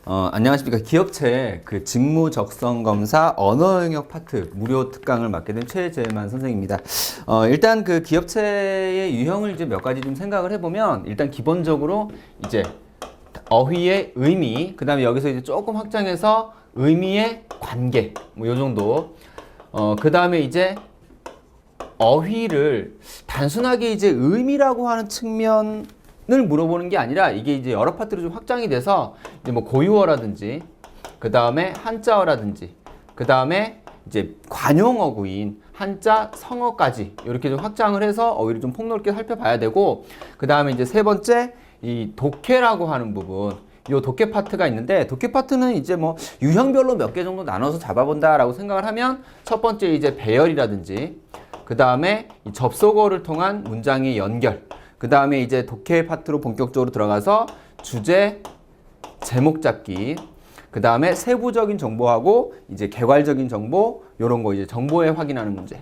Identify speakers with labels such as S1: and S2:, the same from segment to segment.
S1: 안녕하십니까. 기업체 그 직무 적성 검사 언어 영역 파트 무료 특강을 맡게 된 최재만 선생입니다. 일단 그 기업체의 유형을 이제 몇 가지 좀 생각을 해보면, 일단 기본적으로 이제 어휘의 의미, 그 다음에 여기서 이제 조금 확장해서 의미의 관계, 뭐 요 정도. 그 다음에 이제 어휘를 단순하게 이제 의미라고 하는 측면을 물어보는 게 아니라, 이게 이제 여러 파트로 좀 확장이 돼서 이제 뭐 고유어라든지, 그 다음에 한자어라든지, 그 다음에 이제 관용어구인 한자 성어까지 이렇게 좀 확장을 해서 어휘를 좀 폭넓게 살펴봐야 되고, 그 다음에 이제 세 번째 이 독해라고 하는 부분, 요 독해 파트가 있는데, 독해 파트는 이제 뭐 유형별로 몇 개 정도 나눠서 잡아본다라고 생각을 하면, 첫 번째 이제 배열이라든지, 그 다음에 접속어를 통한 문장의 연결, 그 다음에 이제 독해 파트로 본격적으로 들어가서 주제, 제목 잡기, 그 다음에 세부적인 정보하고 이제 개괄적인 정보, 요런 거 이제 정보에 확인하는 문제,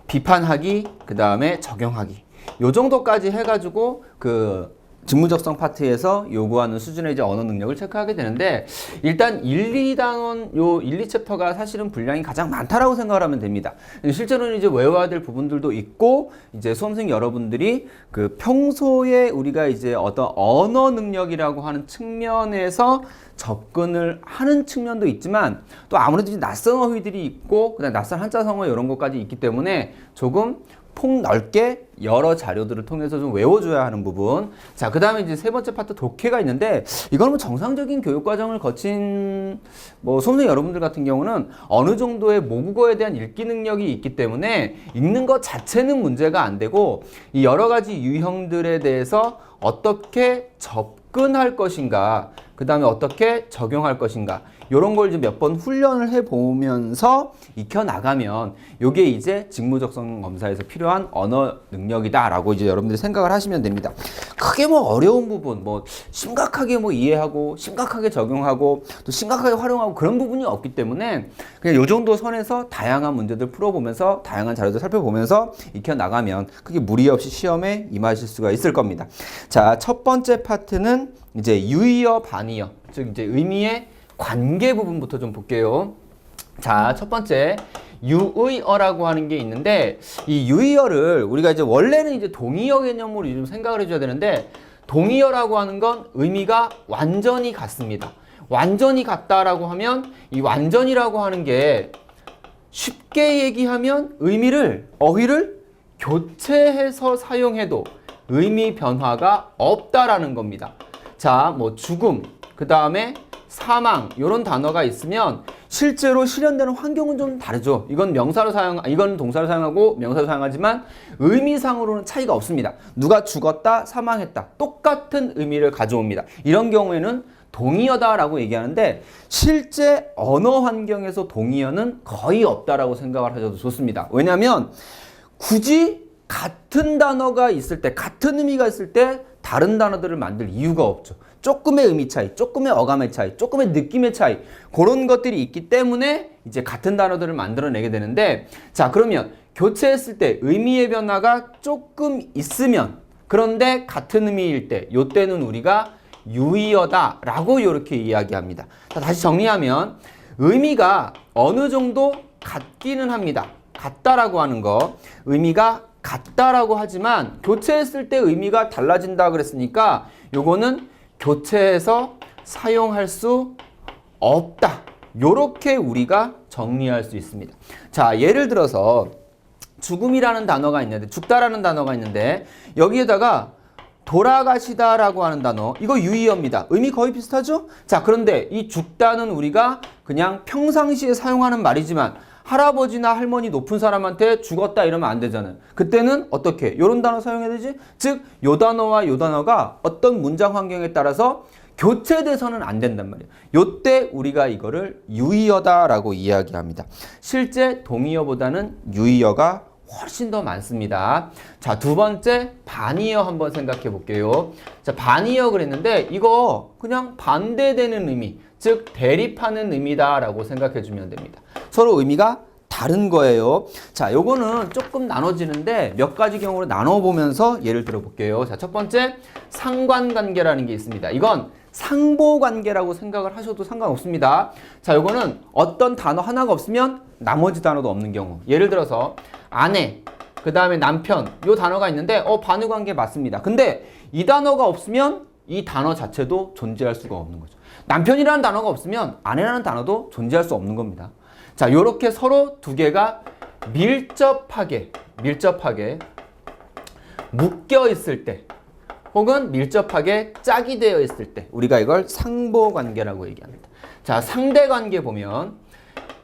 S1: 비판하기, 그 다음에 적용하기, 요 정도까지 해가지고 그 직무적성 파트에서 요구하는 수준의 이제 언어 능력을 체크하게 되는데, 일단 1, 2단원 요 1, 2챕터가 사실은 분량이 가장 많다라고 생각을 하면 됩니다. 실제로는 이제 외워야 될 부분들도 있고, 이제 수험생 여러분들이 그 평소에 우리가 이제 어떤 언어 능력이라고 하는 측면에서 접근을 하는 측면도 있지만, 또 아무래도 이제 낯선 어휘들이 있고, 그다음 낯선 한자 성어 이런 것까지 있기 때문에 조금 폭넓게 여러 자료들을 통해서 좀 외워줘야 하는 부분. 자, 그 다음에 이제 세 번째 파트 독해가 있는데, 이거는 뭐 정상적인 교육과정을 거친 뭐 수험생 여러분들 같은 경우는 어느 정도의 모국어에 대한 읽기 능력이 있기 때문에 읽는 것 자체는 문제가 안 되고, 이 여러 가지 유형들에 대해서 어떻게 접근할 것인가, 그 다음에 어떻게 적용할 것인가, 요런 걸 이제 몇 번 훈련을 해보면서 익혀나가면 요게 이제 직무적성 검사에서 필요한 언어 능력이다라고 이제 여러분들이 생각을 하시면 됩니다. 크게 뭐 어려운 부분, 뭐 심각하게 뭐 이해하고 심각하게 적용하고 또 심각하게 활용하고 그런 부분이 없기 때문에, 그냥 요 정도 선에서 다양한 문제들 풀어보면서 다양한 자료들 살펴보면서 익혀나가면 크게 무리 없이 시험에 임하실 수가 있을 겁니다. 자, 첫 번째 파트는 이제 유의어, 반의어, 즉 이제 의미의 관계 부분부터 좀 볼게요. 자, 첫 번째 유의어라고 하는 게 있는데, 이 유의어를 우리가 이제 원래는 이제 동의어 개념으로 좀 생각을 해줘야 되는데, 동의어라고 하는 건 의미가 완전히 같습니다. 완전히 같다라고 하면, 이 완전이라고 하는 게 쉽게 얘기하면 의미를, 어휘를 교체해서 사용해도 의미 변화가 없다라는 겁니다. 자, 뭐 죽음, 그 다음에 사망, 이런 단어가 있으면 실제로 실현되는 환경은 좀 다르죠. 이건 이건 동사로 사용하고 명사로 사용하지만 의미상으로는 차이가 없습니다. 누가 죽었다, 사망했다, 똑같은 의미를 가져옵니다. 이런 경우에는 동의어다라고 얘기하는데, 실제 언어 환경에서 동의어는 거의 없다라고 생각을 하셔도 좋습니다. 왜냐하면 굳이 같은 단어가 있을 때, 같은 의미가 있을 때 다른 단어들을 만들 이유가 없죠. 조금의 의미 차이, 조금의 어감의 차이, 조금의 느낌의 차이, 그런 것들이 있기 때문에 이제 같은 단어들을 만들어내게 되는데, 자, 그러면 교체했을 때 의미의 변화가 조금 있으면, 그런데 같은 의미일 때, 요때는 우리가 유의어다 라고 이렇게 이야기합니다. 자, 다시 정리하면 의미가 어느 정도 같기는 합니다. 같다라고 하는 거, 의미가 같다라고 하지만 교체했을 때 의미가 달라진다 그랬으니까 요거는 교체해서 사용할 수 없다, 요렇게 우리가 정리할 수 있습니다. 자, 예를 들어서 죽음이라는 단어가 있는데, 죽다라는 단어가 있는데, 여기에다가 돌아가시다라고 하는 단어, 이거 유의어입니다. 의미 거의 비슷하죠? 자, 그런데 이 죽다는 우리가 그냥 평상시에 사용하는 말이지만, 할아버지나 할머니 높은 사람한테 죽었다 이러면 안 되잖아요. 그때는 어떻게? 요런 단어 사용해야 되지? 즉, 요 단어와 요 단어가 어떤 문장 환경에 따라서 교체돼서는 안 된단 말이에요. 요때 우리가 이거를 유의어다라고 이야기합니다. 실제 동의어보다는 유의어가 훨씬 더 많습니다. 자, 두 번째 반의어 한번 생각해 볼게요. 자, 반의어 그랬는데, 이거 그냥 반대되는 의미, 즉 대립하는 의미다라고 생각해 주면 됩니다. 서로 의미가 다른 거예요. 자, 요거는 조금 나눠지는데 몇 가지 경우로 나눠보면서 예를 들어 볼게요. 자, 첫 번째 상관관계라는 게 있습니다. 이건 상보관계라고 생각을 하셔도 상관없습니다. 자, 요거는 어떤 단어 하나가 없으면 나머지 단어도 없는 경우. 예를 들어서 아내, 그 다음에 남편, 요 단어가 있는데 반의관계 맞습니다. 근데 이 단어가 없으면 이 단어 자체도 존재할 수가 없는 거죠. 남편이라는 단어가 없으면 아내라는 단어도 존재할 수 없는 겁니다. 자, 요렇게 서로 두 개가 밀접하게 묶여 있을 때 혹은 밀접하게 짝이 되어 있을 때 우리가 이걸 상보관계라고 얘기합니다. 자, 상대관계 보면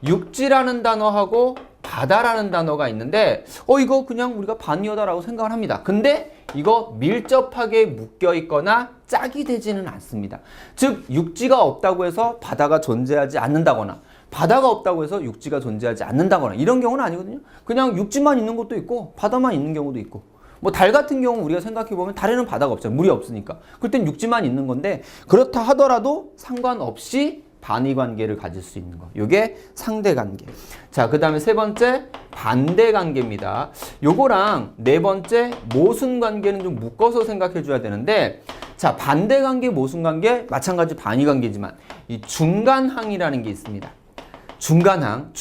S1: 육지라는 단어하고 바다라는 단어가 있는데 이거 그냥 우리가 반이어다라고 생각을 합니다. 근데 이거 밀접하게 묶여 있거나 짝이 되지는 않습니다. 즉 육지가 없다고 해서 바다가 존재하지 않는다거나 바다가 없다고 해서 육지가 존재하지 않는다거나 이런 경우는 아니거든요. 그냥 육지만 있는 것도 있고 바다만 있는 경우도 있고 뭐 달 같은 경우 우리가 생각해보면 달에는 바다가 없잖아요. 물이 없으니까. 그땐 육지만 있는 건데 그렇다 하더라도 상관없이 반의관계를 가질 수 있는 거. 이게 상대관계. 자, 그 다음에 세 번째 반대관계입니다. 요거랑 네 번째 모순관계는 좀 묶어서 생각해 줘야 되는데 자, 반대관계, 모순관계 마찬가지 반의관계지만 이 중간항이라는 게 있습니다. 중간항,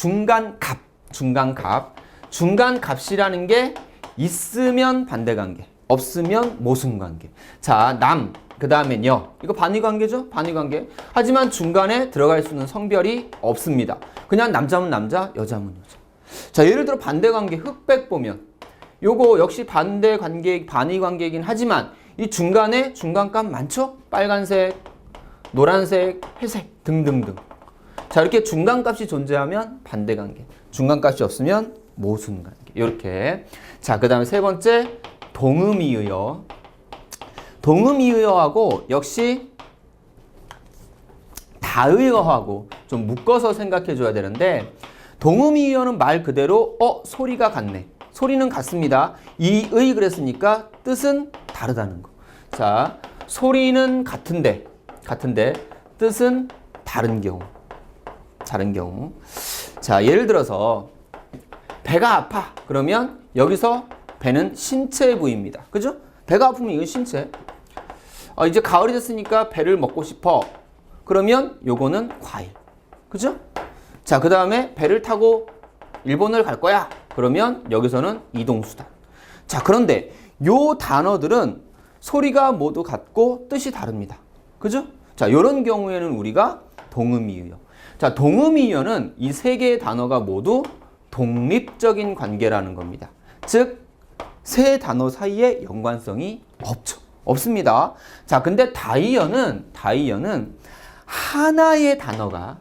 S1: 중간값이라는 게 있으면 반대관계, 없으면 모순관계. 자, 남, 그 다음엔 여. 이거 반의관계죠? 반의관계. 하지만 중간에 들어갈 수 있는 성별이 없습니다. 그냥 남자면 남자, 여자면 여자. 자, 예를 들어 반대관계 흑백 보면 요거 역시 반대관계, 반의관계이긴 하지만 이 중간에 중간값 많죠? 빨간색, 노란색, 회색 등등등. 자, 이렇게 중간값이 존재하면 반대관계. 중간값이 없으면 모순관계. 이렇게. 자, 그 다음에 세 번째 동음이의어. 동음이의어하고 역시 다의어하고 좀 묶어서 생각해 줘야 되는데 동음이의어는 말 그대로 소리가 같네. 소리는 같습니다. 이의 그랬으니까 뜻은 다르다는 거. 자, 소리는 같은데 뜻은 다른 경우. 자, 예를 들어서 배가 아파. 그러면 여기서 배는 신체 부위입니다. 그죠? 배가 아프면 이건 신체. 이제 가을이 됐으니까 배를 먹고 싶어. 그러면 요거는 과일. 그죠? 자, 그 다음에 배를 타고 일본을 갈 거야. 그러면 여기서는 이동수단. 자, 그런데 요 단어들은 소리가 모두 같고 뜻이 다릅니다. 그죠? 자, 요런 경우에는 우리가 동음이의어. 자, 동음이의어는 이 세 개의 단어가 모두 독립적인 관계라는 겁니다. 즉, 세 단어 사이에 연관성이 없습니다. 자, 근데 다의어는 하나의 단어가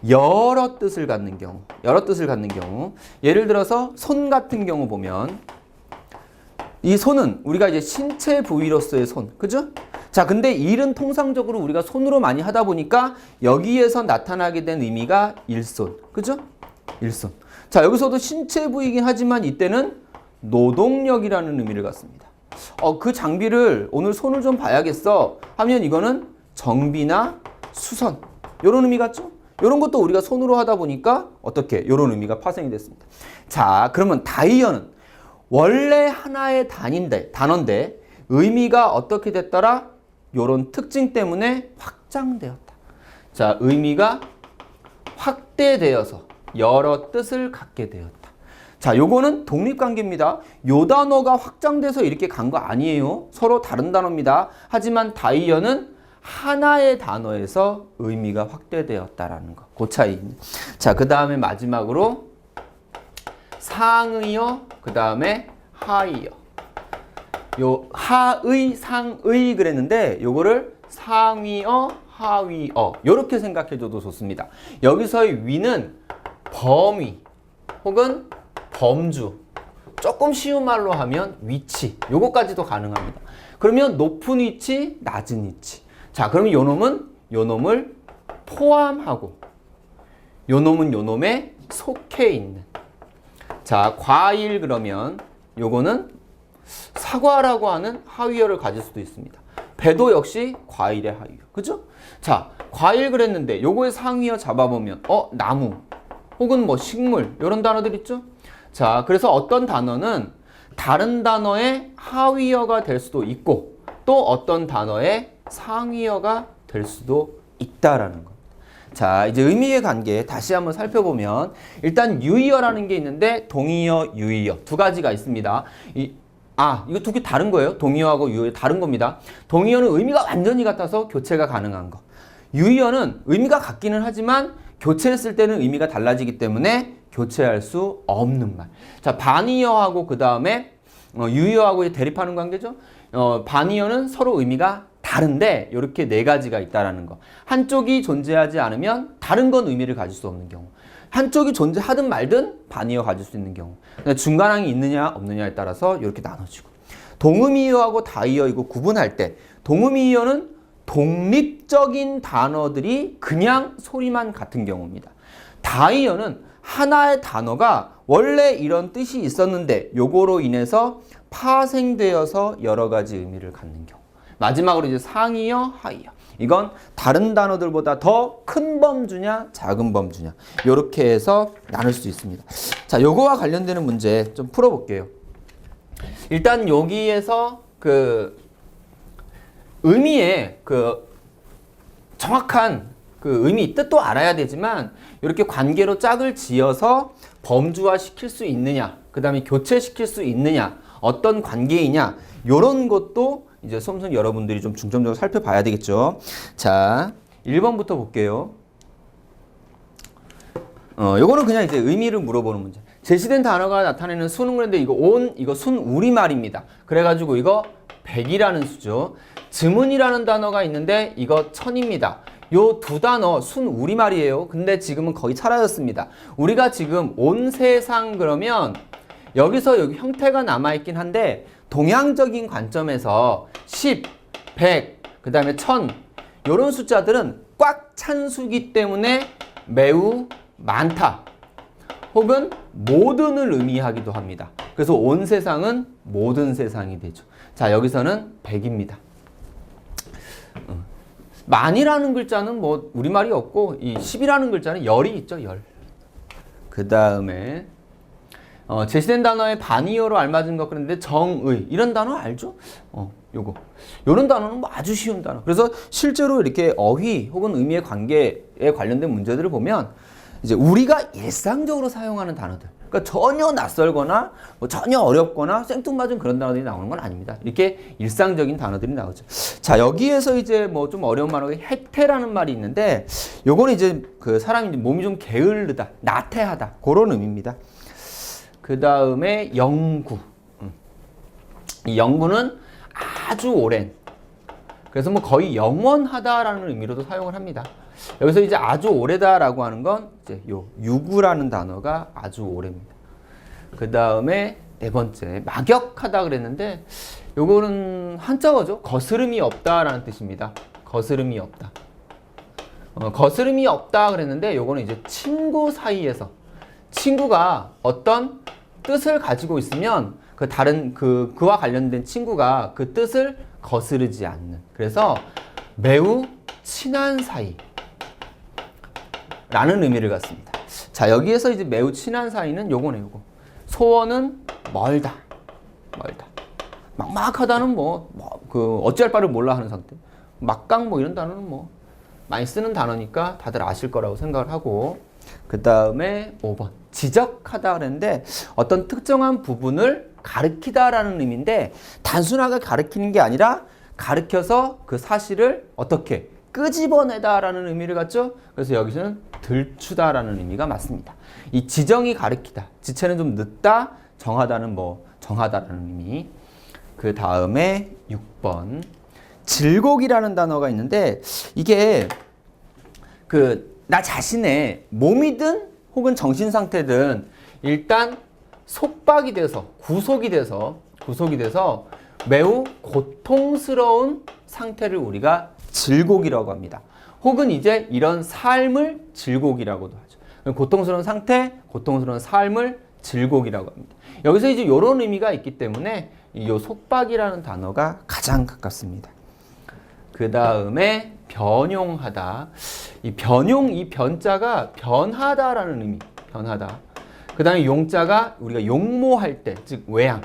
S1: 여러 뜻을 갖는 경우, 예를 들어서 손 같은 경우 보면 이 손은 우리가 이제 신체 부위로서의 손, 그죠? 자, 근데 일은 통상적으로 우리가 손으로 많이 하다 보니까 여기에서 나타나게 된 의미가 일손, 그죠? 일손. 자, 여기서도 신체 부위이긴 하지만 이때는 노동력이라는 의미를 갖습니다. 그 장비를 오늘 손을 좀 봐야겠어 하면 이거는 정비나 수선, 이런 의미 같죠? 이런 것도 우리가 손으로 하다 보니까 어떻게 이런 의미가 파생이 됐습니다. 자, 그러면 다의어는 원래 하나의 단어인데 의미가 어떻게 됐더라? 이런 특징 때문에 확장되었다. 자, 의미가 확대되어서 여러 뜻을 갖게 되었다. 자, 요거는 독립관계입니다. 요 단어가 확장돼서 이렇게 간 거 아니에요. 서로 다른 단어입니다. 하지만 다의어는 하나의 단어에서 의미가 확대되었다라는 거. 그 차이입니다. 자, 그 다음에 마지막으로 상의어, 그 다음에 하의어. 요 하의, 상의 그랬는데 요거를 상위어, 하위어 요렇게 생각해줘도 좋습니다. 여기서의 위는 범위 혹은 범주, 조금 쉬운 말로 하면 위치, 요거까지도 가능합니다. 그러면 높은 위치, 낮은 위치. 자, 그러면 요놈을 포함하고 요놈은 요놈에 속해 있는. 자, 과일 그러면 요거는 사과라고 하는 하위어를 가질 수도 있습니다. 배도 역시 과일의 하위어. 그죠? 자, 과일 그랬는데 요거의 상위어 잡아보면 나무 혹은 뭐 식물 이런 단어들 있죠? 자, 그래서 어떤 단어는 다른 단어의 하위어가 될 수도 있고 또 어떤 단어의 상위어가 될 수도 있다라는 겁니다. 자, 이제 의미의 관계 다시 한번 살펴보면 일단 유의어라는 게 있는데 동의어, 유의어 두 가지가 있습니다. 이거 두 개 다른 거예요. 동의어하고 유의어 다른 겁니다. 동의어는 의미가 완전히 같아서 교체가 가능한 거. 유의어는 의미가 같기는 하지만 교체했을 때는 의미가 달라지기 때문에 교체할 수 없는 말. 자, 반의어하고 그 다음에 유의어하고 대립하는 관계죠. 반의어는 서로 의미가 다른데 이렇게 네 가지가 있다라는 거. 한쪽이 존재하지 않으면 다른 건 의미를 가질 수 없는 경우. 한쪽이 존재하든 말든 반의어 가질 수 있는 경우. 중간항이 있느냐 없느냐에 따라서 이렇게 나눠지고. 동음이어하고 다의어 이거 구분할 때 동음이어는 독립적인 단어들이 그냥 소리만 같은 경우입니다. 다의어는 하나의 단어가 원래 이런 뜻이 있었는데 요거로 인해서 파생되어서 여러 가지 의미를 갖는 경우. 마지막으로 이제 상이어, 하이어. 이건 다른 단어들보다 더 큰 범주냐, 작은 범주냐. 요렇게 해서 나눌 수 있습니다. 자, 요거와 관련되는 문제 좀 풀어볼게요. 일단 여기에서 의미의 정확한 의미, 뜻도 알아야 되지만 이렇게 관계로 짝을 지어서 범주화 시킬 수 있느냐, 그 다음에 교체시킬 수 있느냐, 어떤 관계이냐, 요런 것도 이제 수험생 여러분들이 좀 중점적으로 살펴봐야 되겠죠. 자, 1번부터 볼게요. 요거는 그냥 이제 의미를 물어보는 문제. 제시된 단어가 나타내는 수는 그런데 이거 순 우리말입니다. 그래가지고 이거 100이라는 수죠. 지문이라는 단어가 있는데 이거 1000입니다. 요 두 단어 순 우리말이에요. 근데 지금은 거의 사라졌습니다. 우리가 지금 온 세상 그러면 여기서 여기 형태가 남아있긴 한데 동양적인 관점에서 10, 100, 그 다음에 1000 이런 숫자들은 꽉 찬 수기 때문에 매우 많다 혹은 모든을 의미하기도 합니다. 그래서 온 세상은 모든 세상이 되죠. 자, 여기서는 100입니다. 만이라는 글자는 뭐 우리말이 없고 이 10이라는 글자는 열이 있죠. 열. 그 다음에 제시된 단어의 반의어로 알맞은 것 그런데 정의 이런 단어 알죠? 요런 단어는 뭐 아주 쉬운 단어. 그래서 실제로 이렇게 어휘 혹은 의미의 관계에 관련된 문제들을 보면 이제 우리가 일상적으로 사용하는 단어들, 그러니까 전혀 낯설거나 뭐 전혀 어렵거나 생뚱맞은 그런 단어들이 나오는 건 아닙니다. 이렇게 일상적인 단어들이 나오죠. 자, 여기에서 이제 뭐 좀 어려운 말로 해태라는 말이 있는데 요거는 이제 사람이 몸이 좀 게으르다, 나태하다 그런 의미입니다. 그 다음에 영구. 이 영구는 아주 오랜. 그래서 뭐 거의 영원하다라는 의미로도 사용을 합니다. 여기서 이제 아주 오래다라고 하는 건 이제 요 유구라는 단어가 아주 오래입니다. 그 다음에 네 번째 막역하다 그랬는데 요거는 한자어죠. 거스름이 없다라는 뜻입니다. 거스름이 없다. 거스름이 없다 그랬는데 요거는 이제 친구 사이에서 친구가 어떤 뜻을 가지고 있으면 그와 관련된 친구가 그 뜻을 거스르지 않는. 그래서 매우 친한 사이 라는 의미를 갖습니다. 자, 여기에서 이제 매우 친한 사이는 요거네, 요거. 소원은 멀다. 멀다. 막막하다는 어찌할 바를 몰라 하는 상태. 막강 이런 단어는 많이 쓰는 단어니까 다들 아실 거라고 생각을 하고. 그 다음에 5번. 지적하다 그랬는데 어떤 특정한 부분을 가리키다라는 의미인데 단순하게 가리키는 게 아니라 가리켜서 그 사실을 어떻게 끄집어내다라는 의미를 갖죠. 그래서 여기서는 들추다라는 의미가 맞습니다. 이 지정이 가리키다. 지체는 좀 늦다. 정하다는 정하다라는 의미. 그 다음에 6번. 질곡이라는 단어가 있는데 이게 나 자신의 몸이든 혹은 정신 상태든 일단 속박이 돼서 구속이 돼서 매우 고통스러운 상태를 우리가 질곡이라고 합니다. 혹은 이제 이런 삶을 질곡이라고도 하죠. 고통스러운 상태, 고통스러운 삶을 질곡이라고 합니다. 여기서 이제 이런 의미가 있기 때문에 이 속박이라는 단어가 가장 가깝습니다. 그 다음에 변용하다. 이 변용, 이 변자가 변하다라는 의미, 변하다. 그 다음에 용자가 우리가 용모할 때, 즉 외양,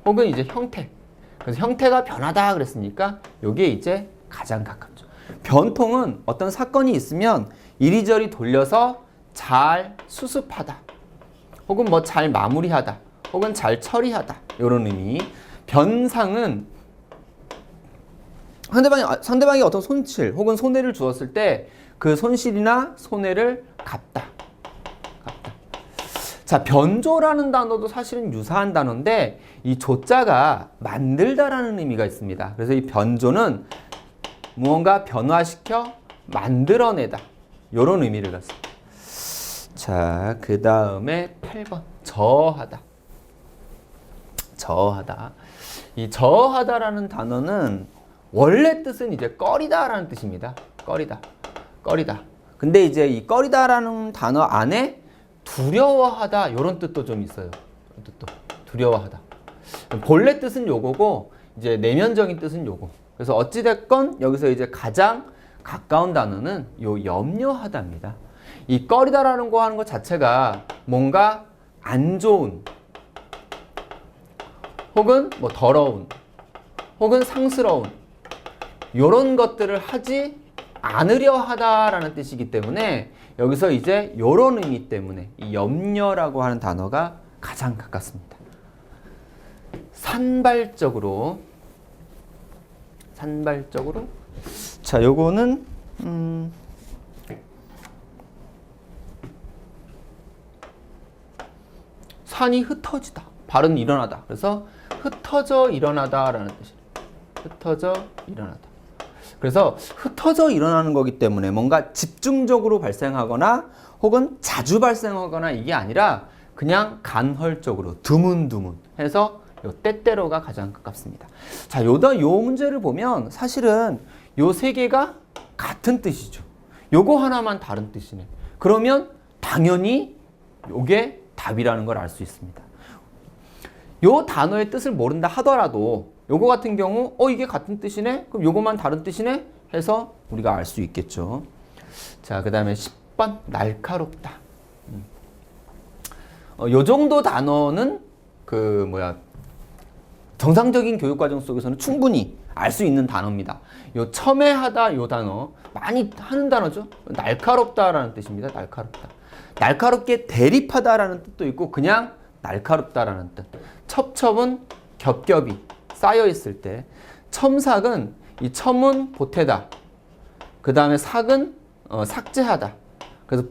S1: 혹은 이제 형태. 그래서 형태가 변하다 그랬으니까 요게 이제 가장 가깝죠. 변통은 어떤 사건이 있으면 이리저리 돌려서 잘 수습하다, 혹은 뭐 잘 마무리하다, 혹은 잘 처리하다, 이런 의미. 변상은 상대방이 어떤 손실 혹은 손해를 주었을 때 그 손실이나 손해를 갚다. 자, 변조라는 단어도 사실은 유사한 단어인데 이 조자가 만들다라는 의미가 있습니다. 그래서 이 변조는 무언가 변화시켜 만들어내다, 이런 의미를 갖습니다. 자, 그 다음에 8번 저하다. 저하다. 이 저하다라는 단어는 원래 뜻은 이제 꺼리다라는 뜻입니다. 꺼리다. 근데 이제 이 꺼리다라는 단어 안에 두려워하다, 이런 뜻도 좀 있어요. 뜻도 두려워하다. 본래 뜻은 요거고 이제 내면적인 뜻은 요거. 그래서 어찌 됐건 여기서 이제 가장 가까운 단어는 요 염려하다입니다. 이 꺼리다라는 거 하는 것 자체가 뭔가 안 좋은, 혹은 뭐 더러운, 혹은 상스러운, 요런 것들을 하지 않으려 하다라는 뜻이기 때문에 여기서 이제 요런 의미 때문에 이 염려라고 하는 단어가 가장 가깝습니다. 산발적으로. 자, 요거는 산이 흩어지다, 발은 일어나다. 그래서 흩어져 일어나다라는 뜻이에요. 흩어져 일어나다. 그래서 흩어져 일어나는 거기 때문에 뭔가 집중적으로 발생하거나 혹은 자주 발생하거나 이게 아니라 그냥 간헐적으로 드문드문 해서 요 때때로가 가장 가깝습니다. 자, 요 문제를 보면 사실은 요 세 개가 같은 뜻이죠. 요거 하나만 다른 뜻이네. 그러면 당연히 요게 답이라는 걸 알 수 있습니다. 요 단어의 뜻을 모른다 하더라도 요거 같은 경우 이게 같은 뜻이네? 그럼 요거만 다른 뜻이네? 해서 우리가 알 수 있겠죠. 자, 그 다음에 10번 날카롭다. 요 정도 단어는 정상적인 교육과정 속에서는 충분히 알 수 있는 단어입니다. 요 첨예하다, 요 단어 많이 하는 단어죠. 날카롭다라는 뜻입니다. 날카롭다. 날카롭게 대립하다라는 뜻도 있고 그냥 날카롭다라는 뜻. 첩첩은 겹겹이 쌓여 있을 때, 첨삭은 이 첨은 보태다. 그 다음에 삭은 삭제하다. 그래서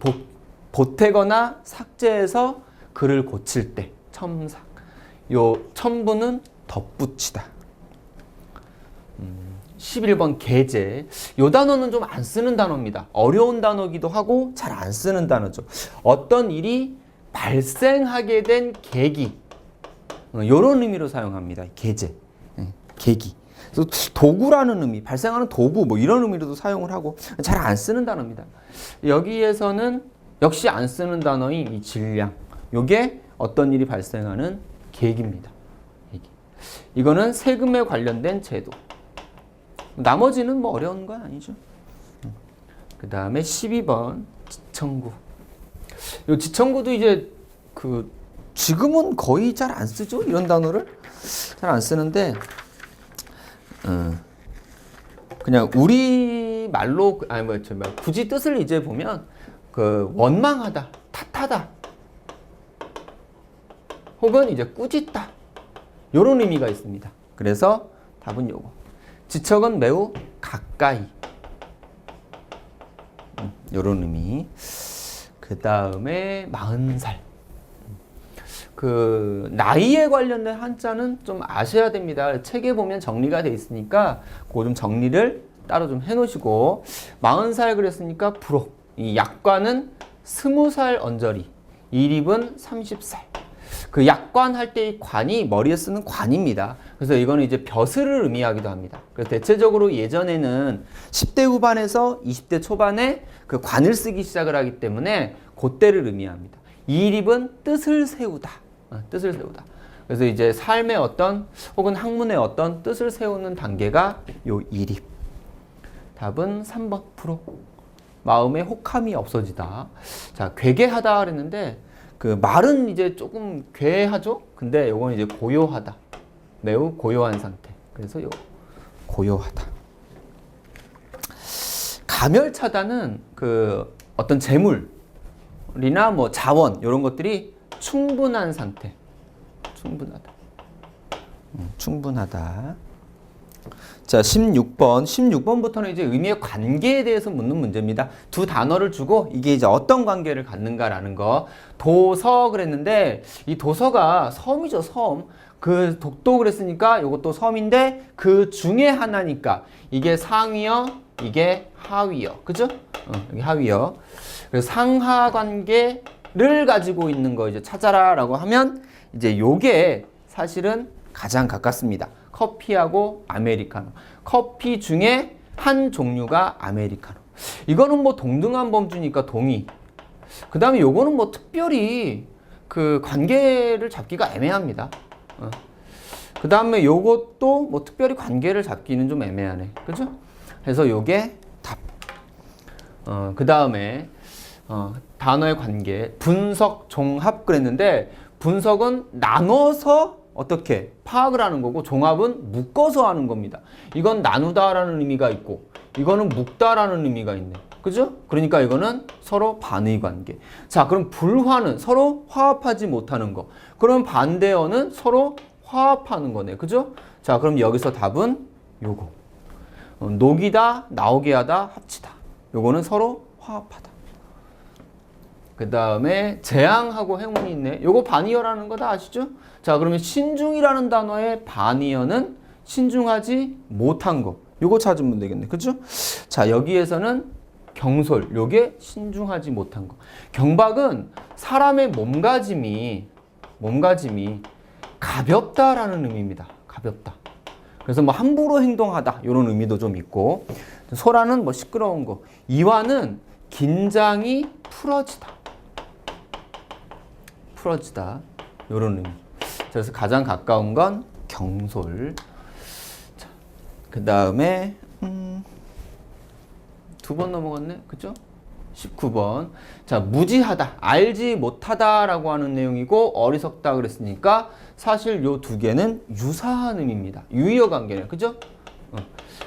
S1: 보태거나 삭제해서 글을 고칠 때 첨삭. 요 첨부는 덧붙이다. 11번 계제. 요 단어는 좀 안 쓰는 단어입니다. 어려운 단어기도 하고 잘 안 쓰는 단어죠. 어떤 일이 발생하게 된 계기, 요런 의미로 사용합니다. 계제. 계기. 그래서 도구라는 의미, 발생하는 도구 뭐 이런 의미로도 사용을 하고 잘 안 쓰는 단어입니다. 여기에서는 역시 안 쓰는 단어인 이 질량. 요게 어떤 일이 발생하는 계기입니다. 계기. 이거는 세금에 관련된 제도. 나머지는 뭐 어려운 건 아니죠. 그 다음에 12번 지청구. 요 지청구도 이제 지금은 거의 잘 안 쓰죠. 이런 단어를 잘 안 쓰는데 그냥 우리 말로 굳이 뜻을 이제 보면 원망하다, 탓하다, 혹은 이제 꾸짖다, 요런 의미가 있습니다. 그래서 답은 요거. 지척은 매우 가까이, 요런 의미. 그 다음에 40살. 나이에 관련된 한자는 좀 아셔야 됩니다. 책에 보면 정리가 돼 있으니까 그거 좀 정리를 따로 좀 해놓으시고, 40살 그랬으니까 부록. 이 약관은 20살 언저리, 이립은 30살. 약관할 때 이 관이 머리에 쓰는 관입니다. 그래서 이거는 이제 벼슬을 의미하기도 합니다. 그래서 대체적으로 예전에는 10대 후반에서 20대 초반에 관을 쓰기 시작을 하기 때문에 그때를 의미합니다. 이립은 뜻을 세우다. 뜻을 세우다. 그래서 이제 삶의 어떤 혹은 학문의 어떤 뜻을 세우는 단계가 요 이립. 답은 3번 프로. 마음에 혹함이 없어지다. 자, 괴괴하다 그랬는데 그 말은 이제 조금 괴하죠? 근데 요건 이제 고요하다. 매우 고요한 상태. 그래서 요 고요하다. 가멸차다는 그 어떤 재물이나 뭐 자원 이런 것들이 충분한 상태. 충분하다. 충분하다. 자, 16번부터는 이제 의미의 관계에 대해서 묻는 문제입니다. 두 단어를 주고 이게 이제 어떤 관계를 갖는가라는 거. 도서 그랬는데 이 도서가 섬이죠, 섬. 그 독도 그랬으니까 이것도 섬인데 그 중에 하나니까 이게 상위어, 이게 하위어. 그죠? 여기 하위어. 그래서 상하 관계를 가지고 있는 거 이제 찾아라라고 하면 이제 요게 사실은 가장 가깝습니다. 커피하고 아메리카노. 커피 중에 한 종류가 아메리카노. 이거는 뭐 동등한 범주니까 동의. 그 다음에 요거는 뭐 특별히 그 관계를 잡기가 애매합니다. 그 다음에 요것도 뭐 특별히 관계를 잡기는 좀 애매하네. 그죠? 그래서 요게 답. 그 다음에 단어의 관계. 분석, 종합 그랬는데 분석은 나눠서 어떻게 파악을 하는 거고 종합은 묶어서 하는 겁니다. 이건 나누다라는 의미가 있고 이거는 묶다라는 의미가 있네. 그죠? 그러니까 이거는 서로 반의 관계. 자, 그럼 불화는 서로 화합하지 못하는 거. 그럼 반대어는 서로 화합하는 거네. 그죠? 자, 그럼 여기서 답은 요거. 녹이다, 나오게 하다, 합치다. 요거는 서로 화합하다. 그 다음에 재앙하고 행운이 있네. 요거 반의어라는 거 다 아시죠? 자, 그러면 신중이라는 단어의 반의어는 신중하지 못한 거. 요거 찾으면 되겠네. 그죠? 자, 여기에서는 경솔. 요게 신중하지 못한 거. 경박은 사람의 몸가짐이 가볍다라는 의미입니다. 가볍다. 그래서 뭐 함부로 행동하다. 요런 의미도 좀 있고. 소라는 뭐 시끄러운 거. 이화는 긴장이 풀어지다. 요런 의미. 그래서 가장 가까운 건 경솔. 자, 그 다음에 두 번 넘어갔네. 그죠? 19번. 자, 무지하다. 알지 못하다라고 하는 내용이고 어리석다 그랬으니까 사실 요 두 개는 유사한 의미입니다. 유의어 관계네. 그죠?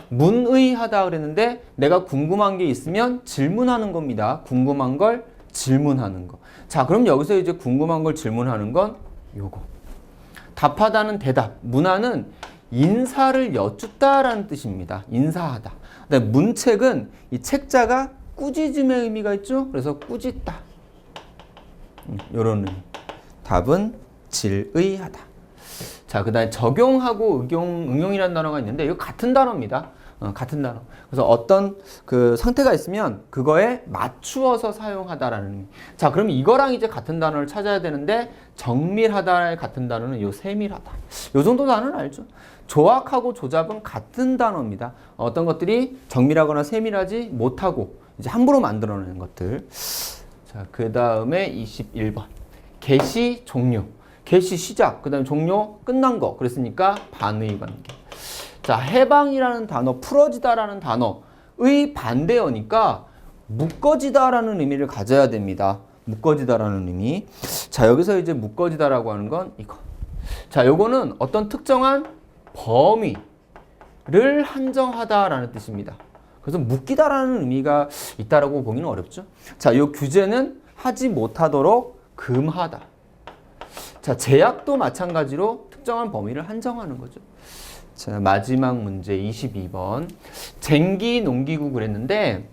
S1: 문의하다 그랬는데 내가 궁금한 게 있으면 질문하는 겁니다. 궁금한 걸 질문하는 거. 자, 그럼 여기서 이제 궁금한 걸 질문하는 건 요거. 답하다는 대답. 문화는 인사를 여쭙다라는 뜻입니다. 인사하다. 근데 문책은 이 책자가 꾸짖음의 의미가 있죠. 그래서 꾸짖다. 요런 의미. 답은 질의하다. 자, 그 다음에 적용하고 응용이라는 단어가 있는데 이거 같은 단어입니다. 같은 단어. 그래서 어떤 그 상태가 있으면 그거에 맞추어서 사용하다라는 의미. 자, 그럼 이거랑 이제 같은 단어를 찾아야 되는데 정밀하다의 같은 단어는 요 세밀하다. 요 정도 단어는 알죠? 조악하고 조잡은 같은 단어입니다. 어떤 것들이 정밀하거나 세밀하지 못하고 이제 함부로 만들어내는 것들. 자, 그 다음에 21번. 개시 종료. 개시 시작. 그 다음에 종료 끝난 거. 그랬으니까 반의 관계. 자, 해방이라는 단어, 풀어지다라는 단어의 반대어니까 묶어지다라는 의미를 가져야 됩니다. 묶어지다라는 의미. 자, 여기서 이제 묶어지다라고 하는 건 이거. 자, 요거는 어떤 특정한 범위를 한정하다라는 뜻입니다. 그래서 묶이다라는 의미가 있다라고 보기는 어렵죠. 자, 요 규제는 하지 못하도록 금하다. 자, 제약도 마찬가지로 특정한 범위를 한정하는 거죠. 자, 마지막 문제 22번. 쟁기, 농기구 그랬는데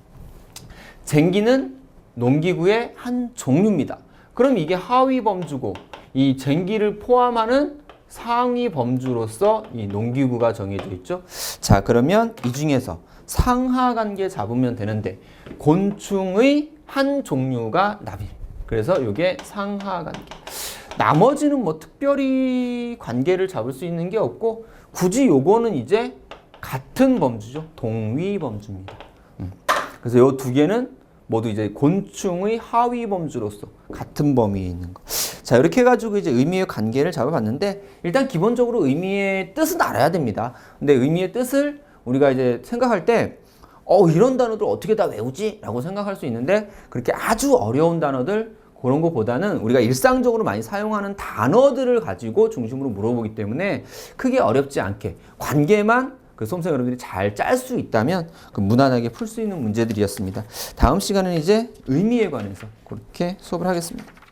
S1: 쟁기는 농기구의 한 종류입니다. 그럼 이게 하위 범주고 이 쟁기를 포함하는 상위 범주로서 이 농기구가 정해져 있죠. 자, 그러면 이 중에서 상하 관계 잡으면 되는데 곤충의 한 종류가 나비. 그래서 이게 상하 관계. 나머지는 뭐 특별히 관계를 잡을 수 있는 게 없고 굳이 요거는 이제 같은 범주죠. 동위 범주입니다. 그래서 요 두 개는 모두 이제 곤충의 하위 범주로서 같은 범위에 있는 거. 자, 이렇게 해가지고 이제 의미의 관계를 잡아봤는데 일단 기본적으로 의미의 뜻은 알아야 됩니다. 근데 의미의 뜻을 우리가 이제 생각할 때 이런 단어들 어떻게 다 외우지? 라고 생각할 수 있는데 그렇게 아주 어려운 단어들 그런 거보다는 우리가 일상적으로 많이 사용하는 단어들을 가지고 중심으로 물어보기 때문에 크게 어렵지 않게 관계만 그 수험생 여러분들이 잘 짤 수 있다면 그 무난하게 풀 수 있는 문제들이었습니다. 다음 시간은 이제 의미에 관해서 그렇게 수업을 하겠습니다.